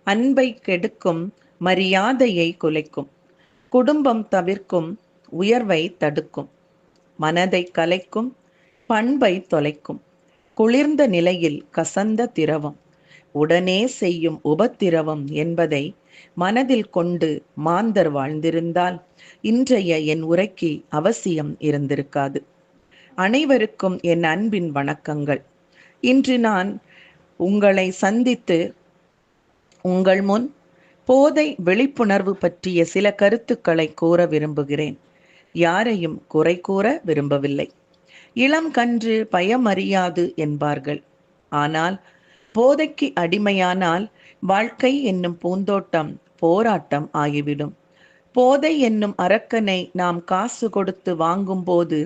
அன்பை கெடுக்கும், மரியாதையை குலைக்கும், குடும்பம் தவிர்க்கும், உயர்வை தடுக்கும், மனதை கலைக்கும், பண்பை தொலைக்கும், குளிர்ந்த நிலையில் கசந்த திரவம், உடனே செய்யும் உபத்திரவம் என்பதை மனதில் கொண்டு மாந்தர் வாழ்ந்திருந்தால் இன்றைய என் உரைக்கு அவசியம் இருந்திருக்காது. அனைவருக்கும் என் அன்பின் வணக்கங்கள். இன்று நான் உங்களை சந்தித்து உங்கள் முன் போதை விழிப்புணர்வு பற்றிய சில கருத்துக்களை கூற விரும்புகிறேன். யாரையும் குறை கூற விரும்பவில்லை. இளம் கன்று பயமறியாது என்பார்கள். ஆனால் போதைக்கு அடிமையானால் வாழ்க்கை என்னும் பூந்தோட்டம் போராட்டம் ஆகிவிடும். போதை என்னும் அரக்கனை நாம் காசு கொடுத்து வாங்கும்போது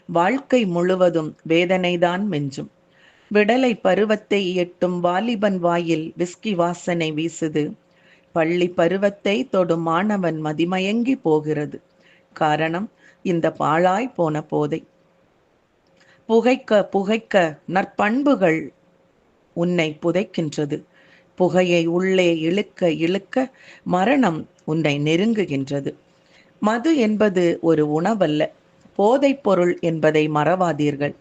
வாழ்க்கை முழுவதும் வேதனைதான் மிஞ்சும். விடலை பருவத்தை எட்டும் வாலிபன் வாயில் விஸ்கி வாசனை வீசுது. பள்ளி பருவத்தை தொடும் மாணவன் மதிமயங்கி போகிறது. காரணம் இந்த பாழாய் போன போதை. புகைக்க புகைக்க நற்பண்புகள் உன்னை புதைக்கின்றது. புகையை உள்ளே இழுக்க இழுக்க மரணம் உன்னை நெருங்குகின்றது. மது என்பது ஒரு உணவல்ல, போதைப் பொருள் என்பதை மறவாதீர்கள்.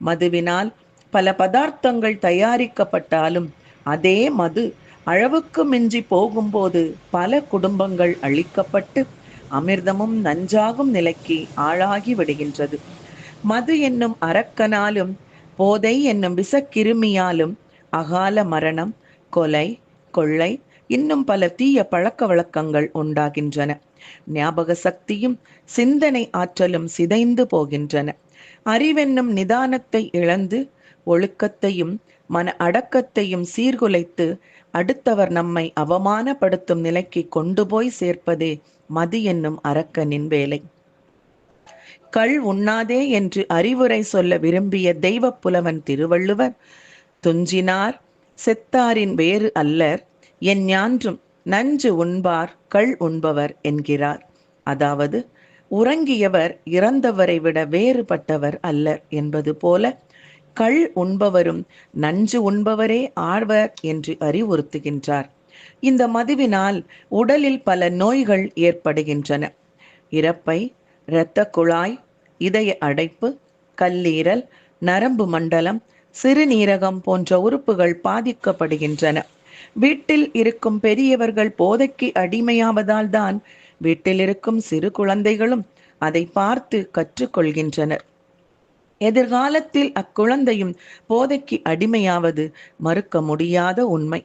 மதுவினால் பல பதார்த்தங்கள் தயாரிக்கப்பட்டாலும் அதே மது அளவுக்கு மிஞ்சி போகும்போது பல குடும்பங்கள் அழிக்கப்பட்டு அமிர்தமும் நஞ்சாகும் நிலைக்கு ஆளாகி விடுகின்றது. மது என்னும் அரக்கனாலும் போதை என்னும் விஷக்கிருமியாலும் அகால மரணம், கொலை, கொள்ளை, இன்னும் பல தீய பழக்க வழக்கங்கள் உண்டாகின்றன. ஞாபக சக்தியும் சிந்தனை ஆற்றலும் சிதைந்து போகின்றன. அறிவென்னும் நிதானத்தை இழந்து ஒழுக்கத்தையும் மன அடக்கத்தையும் சீர்குலைத்து அடுத்தவர் நம்மை அவமானப்படுத்தும் நிலைக்கு கொண்டு போய் சேர்ப்பதே மது என்னும் அரக்கனின் வேலை. கள் உண்ணாதே என்று அறிவுரை சொல்ல விரும்பிய தெய்வ புலவன் திருவள்ளுவர், துஞ்சினார் செத்தாரின் வேறு அல்லர், என் ஞான்றும் நஞ்சு உண்பார் கள் உண்பவர் என்கிறார். அதாவது உறங்கியவர் இறந்தவரை விட வேறுபட்டவர் அல்லர் என்பது போல கள் உண்பவரும் நஞ்சு உண்பவரே ஆழ்வர் என்று அறிவுறுத்துகின்றார். இந்த மதுவினால் உடலில் பல நோய்கள் ஏற்படுகின்றன. இரைப்பை, இரத்த குழாய், இதய அடைப்பு, கல்லீரல், நரம்பு மண்டலம், சிறுநீரகம் போன்ற உறுப்புகள் பாதிக்கப்படுகின்றன. வீட்டில் இருக்கும் பெரியவர்கள் போதைக்கு அடிமையாவதால் தான் வீட்டில் இருக்கும் சிறு குழந்தைகளும் அதை பார்த்து கற்றுக்கொள்கின்றனர். எதிர்காலத்தில் அக்குழந்தையும் போதைக்கு அடிமையாவது மறுக்க முடியாத உண்மை.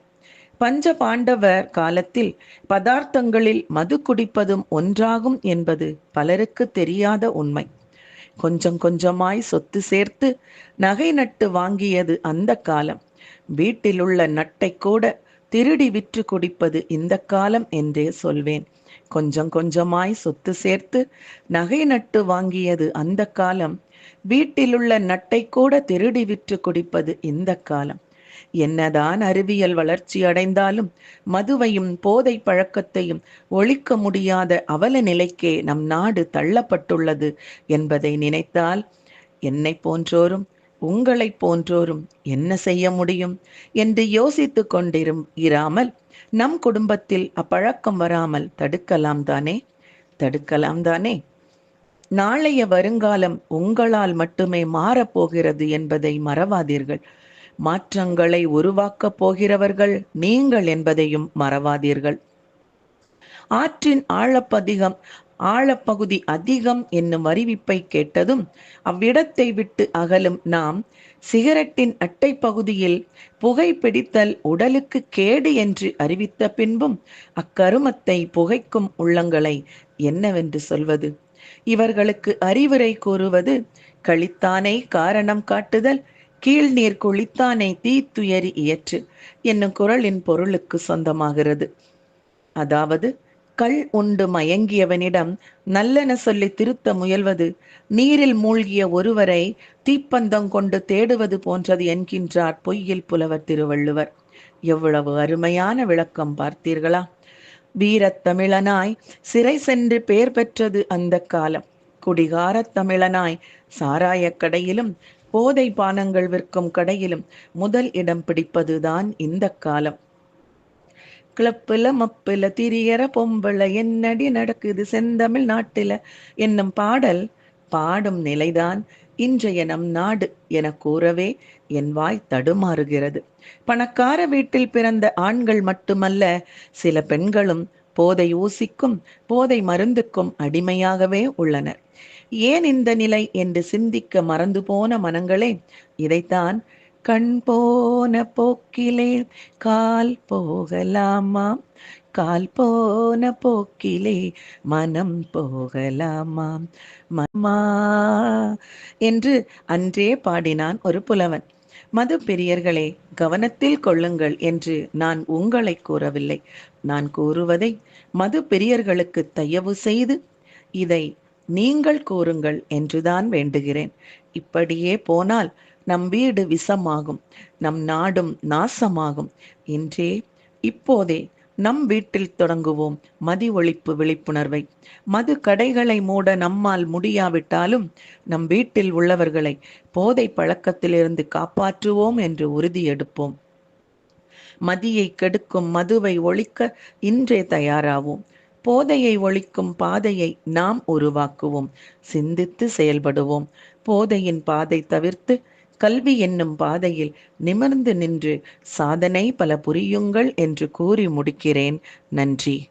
பஞ்ச பாண்டவர் காலத்தில் பதார்த்தங்களில் மது குடிப்பதும் ஒன்றாகும் என்பது பலருக்கு தெரியாத உண்மை. கொஞ்சம் கொஞ்சமாய் சொத்து சேர்த்து நகை நட்டு வாங்கியது அந்த காலம். வீட்டில் உள்ள நட்டை கூட திருடி விற்று குடிப்பது இந்த காலம் என்றே சொல்வேன். கொஞ்சம் கொஞ்சமாய் சொத்து சேர்த்து நகை நட்டு வாங்கியது அந்த காலம். வீட்டிலுள்ள நட்டை கூட திருடி விற்று குடிப்பது இந்த காலம். என்னதான் அறிவியல் வளர்ச்சி அடைந்தாலும் மதுவையும் போதை பழக்கத்தையும் ஒழிக்க முடியாத அவல நிலைக்கே நம் நாடு தள்ளப்பட்டுள்ளது என்பதை நினைத்தால் என்னை போன்றோரும் உங்களை போன்றோரும் என்ன செய்ய முடியும் என்று யோசித்து கொண்டிராமல் நம் குடும்பத்தில் அப்பழக்கம் வராமல் தடுக்கலாம் தானே. நாளைய வருங்காலம் உங்களால் மட்டுமே மாறப்போகிறது என்பதை மறவாதீர்கள். மாற்றங்களை உருவாக்கப் போகிறவர்கள் நீங்கள் என்பதையும் மறவாதீர்கள். ஆற்றின் ஆழப்பகுதி அதிகம் என்னும் அறிவிப்பை கேட்டதும் அவ்விடத்தை விட்டு அகலும் நாம் சிகரெட்டின் அட்டை பகுதியில் புகைப்பிடித்தல் உடலுக்கு கேடு என்று அறிவித்த பின்பும் அக்கருமத்தை புகைக்கும் உள்ளங்களை என்னவென்று சொல்வது? இவர்களுக்கு அறிவுரை கூறுவது களித்தானை காரணம் காட்டுதல், கீழ்நீர் குளித்தானை தீத்துயரி இயற்று என்னும் குறளின் பொருளுக்கு சொந்தமாகிறது. அதாவது கள் உண்டு மயங்கியவனிடம் நல்லென சொல்லி திருத்த முயல்வது நீரில் மூழ்கிய ஒருவரை தீப்பந்தம் கொண்டு தேடுவது போன்றது என்கின்றார் பொய்யில் புலவர் திருவள்ளுவர். எவ்வளவு அருமையான விளக்கம் பார்த்தீர்களா? வீரத் தமிழனாய் சிறை சென்று பெயர் பெற்றது அந்த காலம். குடிகாரத் தமிழனாய் சாராய கடையிலும் போதை பானங்கள் விற்கும் கடையிலும் முதல் இடம் பிடிப்பதுதான் இந்த காலம். கிளப்புல மப்புல திரியற பொம்பள என்னடி நடக்குது செந்தமிழ் நாட்டில என்னும் பாடல் பாடும் நிலைதான் இன்றைய நம் நாடு என கூறவே என் வாய் தடுமாறுகிறது. பணக்கார வீட்டில் பிறந்த ஆண்கள் மட்டுமல்ல, சில பெண்களும் போதை ஊசிக்கும் போதை மருந்துக்கும் அடிமையாகவே உள்ளனர். ஏன் இந்த நிலை என்று சிந்திக்க மறந்து போன மனங்களே, இதைத்தான் கண் போன போக்கிலே கால் போகலாமா, கால் போன போக்கிலே மனம் போகலாமாம் மமா என்று அன்றே பாடினான் ஒரு புலவன். மது பிரியர்களே, கவனத்தில் கொள்ளுங்கள் என்று நான் உங்களை கூறவில்லை. நான் கூறுவதை மது பிரியர்களுக்கு தயவு செய்து இதை நீங்கள் கூறுங்கள் என்றுதான் வேண்டுகிறேன். இப்படியே போனால் நம் வீடு விஷமாகும், நம் நாடும் நாசமாகும். இன்றே இப்போதே நம் வீட்டில் தொடங்குவோம் மது ஒழிப்பு விழிப்புணர்வை. மது கடைகளை மூட நம்மால் முடியாவிட்டாலும் நம் வீட்டில் உள்ளவர்களை போதை பழக்கத்திலிருந்து காப்பாற்றுவோம் என்று உறுதி எடுப்போம். மதியை கெடுக்கும் மதுவை ஒழிக்க இன்றே தயாராவோம். போதையை ஒழிக்கும் பாதையை நாம் உருவாக்குவோம். சிந்தித்து செயல்படுவோம். போதையின் பாதை தவிர்த்து கல்வி என்னும் பாதையில் நிமிர்ந்து நின்று சாதனை பல புரியுங்கள் என்று கூறி முடிக்கிறேன். நன்றி.